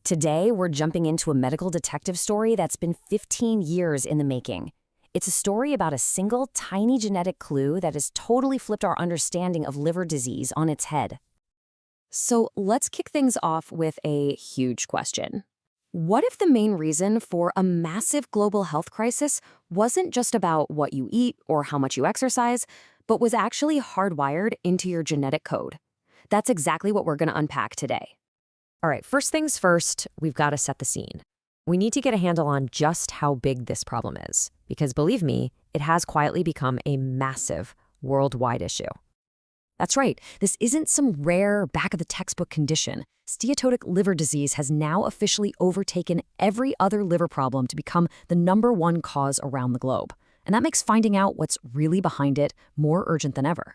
Today, we're jumping into a medical detective story that's been 15 years in the making. It's a story about a single, tiny genetic clue that has totally flipped our understanding of liver disease on its head. So let's kick things off with a huge question. What if the main reason for a massive global health crisis wasn't just about what you eat or how much you exercise, but was actually hardwired into your genetic code? That's exactly what we're going to unpack today. All right, first things first, we've got to set the scene. We need to get a handle on just how big this problem is, because believe me, it has quietly become a massive worldwide issue. That's right, this isn't some rare back-of-the-textbook condition. Steatotic liver disease has now officially overtaken every other liver problem to become the #1 cause around the globe. And that makes finding out what's really behind it more urgent than ever.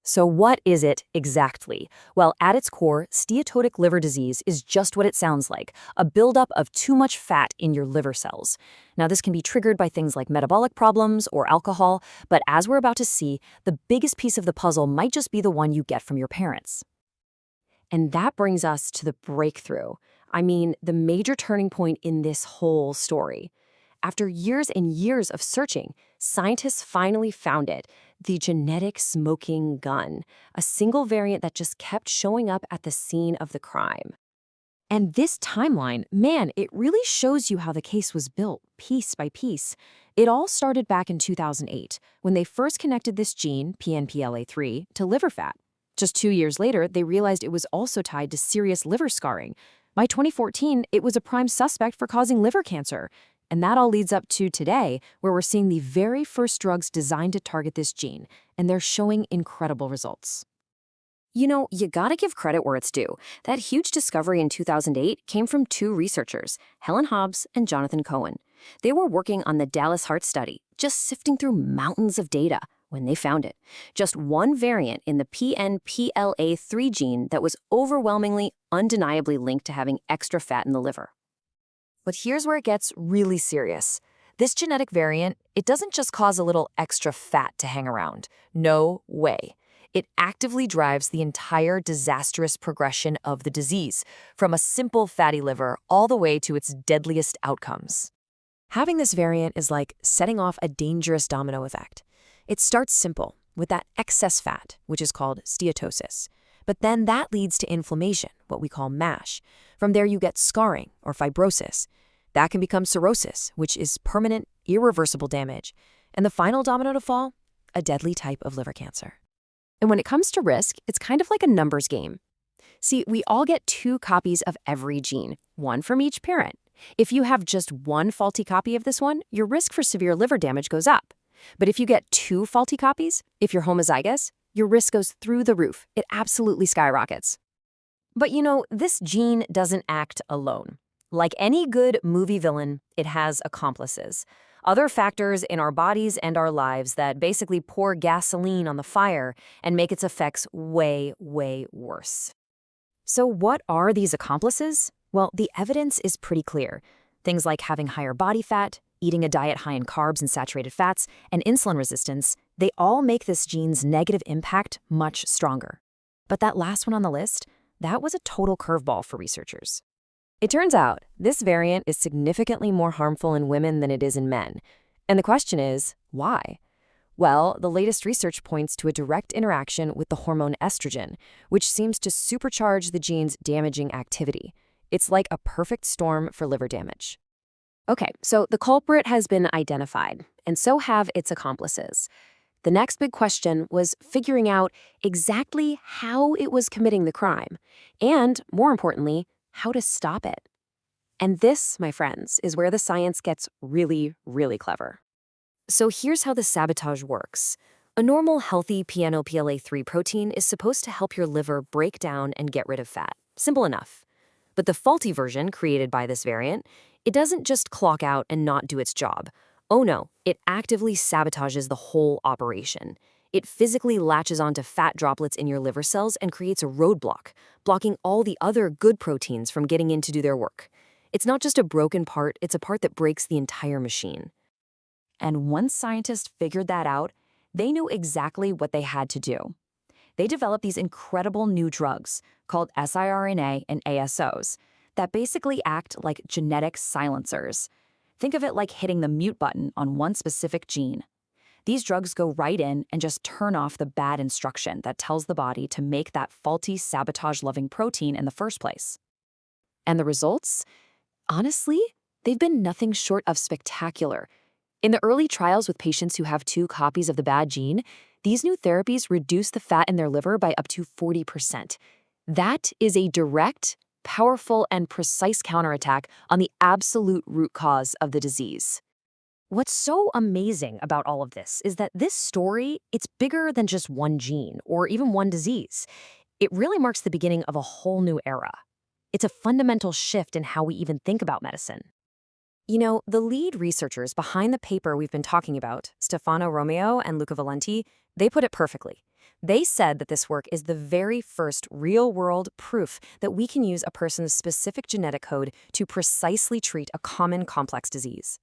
So what is it exactly? Well, at its core, steatotic liver disease is just what it sounds like, a buildup of too much fat in your liver cells. Now, this can be triggered by things like metabolic problems or alcohol, but as we're about to see, the biggest piece of the puzzle might just be the one you get from your parents. And that brings us to the breakthrough. I mean, the major turning point in this whole story. After years and years of searching, scientists finally found it, the genetic smoking gun, a single variant that just kept showing up at the scene of the crime. And this timeline, man, it really shows you how the case was built, piece by piece. It all started back in 2008, when they first connected this gene, PNPLA3, to liver fat. Just 2 years later, they realized it was also tied to serious liver scarring. By 2014, it was a prime suspect for causing liver cancer. And that all leads up to today, where we're seeing the very first drugs designed to target this gene, and they're showing incredible results. You know, you gotta give credit where it's due. That huge discovery in 2008 came from 2 researchers, Helen Hobbs and Jonathan Cohen. They were working on the Dallas Heart Study, just sifting through mountains of data when they found it. Just one variant in the PNPLA3 gene that was overwhelmingly, undeniably linked to having extra fat in the liver. But here's where it gets really serious. This genetic variant, it doesn't just cause a little extra fat to hang around. No way. It actively drives the entire disastrous progression of the disease, from a simple fatty liver all the way to its deadliest outcomes. Having this variant is like setting off a dangerous domino effect. It starts simple, with that excess fat, which is called steatosis. But then that leads to inflammation, what we call MASH. From there you get scarring, or fibrosis. That can become cirrhosis, which is permanent, irreversible damage. And the final domino to fall? A deadly type of liver cancer. And when it comes to risk, it's kind of like a numbers game. See, we all get 2 copies of every gene, one from each parent. If you have just one faulty copy of this one, your risk for severe liver damage goes up. But if you get 2 faulty copies, if you're homozygous, your risk goes through the roof. It absolutely skyrockets. But you know, this gene doesn't act alone. Like any good movie villain, it has accomplices. Other factors in our bodies and our lives that basically pour gasoline on the fire and make its effects way, way worse. So what are these accomplices? Well, the evidence is pretty clear. Things like having higher body fat, eating a diet high in carbs and saturated fats, and insulin resistance, they all make this gene's negative impact much stronger. But that last one on the list, that was a total curveball for researchers. It turns out this variant is significantly more harmful in women than it is in men. And the question is, why? Well, the latest research points to a direct interaction with the hormone estrogen, which seems to supercharge the gene's damaging activity. It's like a perfect storm for liver damage. Okay, so the culprit has been identified, and so have its accomplices. The next big question was figuring out exactly how it was committing the crime, and, more importantly, how to stop it. And this, my friends, is where the science gets really, really clever. So here's how the sabotage works. A normal, healthy PNPLA3 protein is supposed to help your liver break down and get rid of fat. Simple enough. But the faulty version created by this variant, it doesn't just clock out and not do its job. Oh no, it actively sabotages the whole operation. It physically latches onto fat droplets in your liver cells and creates a roadblock, blocking all the other good proteins from getting in to do their work. It's not just a broken part, it's a part that breaks the entire machine. And once scientists figured that out, they knew exactly what they had to do. They developed these incredible new drugs called siRNA and ASOs. that basically act like genetic silencers. Think of it like hitting the mute button on one specific gene. These drugs go right in and just turn off the bad instruction that tells the body to make that faulty sabotage-loving protein in the first place. And the results? Honestly, they've been nothing short of spectacular. In the early trials with patients who have 2 copies of the bad gene, these new therapies reduce the fat in their liver by up to 40%. That is a direct, powerful, and precise counterattack on the absolute root cause of the disease. What's so amazing about all of this is that this story, it's bigger than just one gene or even one disease. It really marks the beginning of a whole new era. It's a fundamental shift in how we even think about medicine. You know, the lead researchers behind the paper we've been talking about, Romeo and Luca Valenti, they put it perfectly. They said that this work is the very first real-world proof that we can use a person's specific genetic code to precisely treat a common complex disease.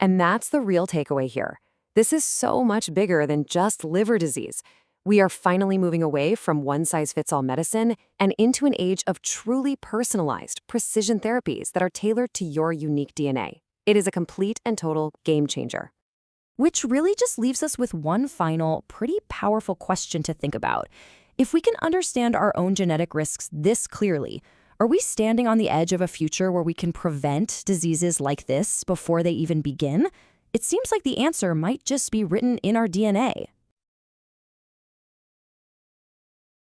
And that's the real takeaway here. This is so much bigger than just liver disease. We are finally moving away from one-size-fits-all medicine and into an age of truly personalized precision therapies that are tailored to your unique DNA. It is a complete and total game changer. Which really just leaves us with one final, pretty powerful question to think about. If we can understand our own genetic risks this clearly, are we standing on the edge of a future where we can prevent diseases like this before they even begin? It seems like the answer might just be written in our DNA.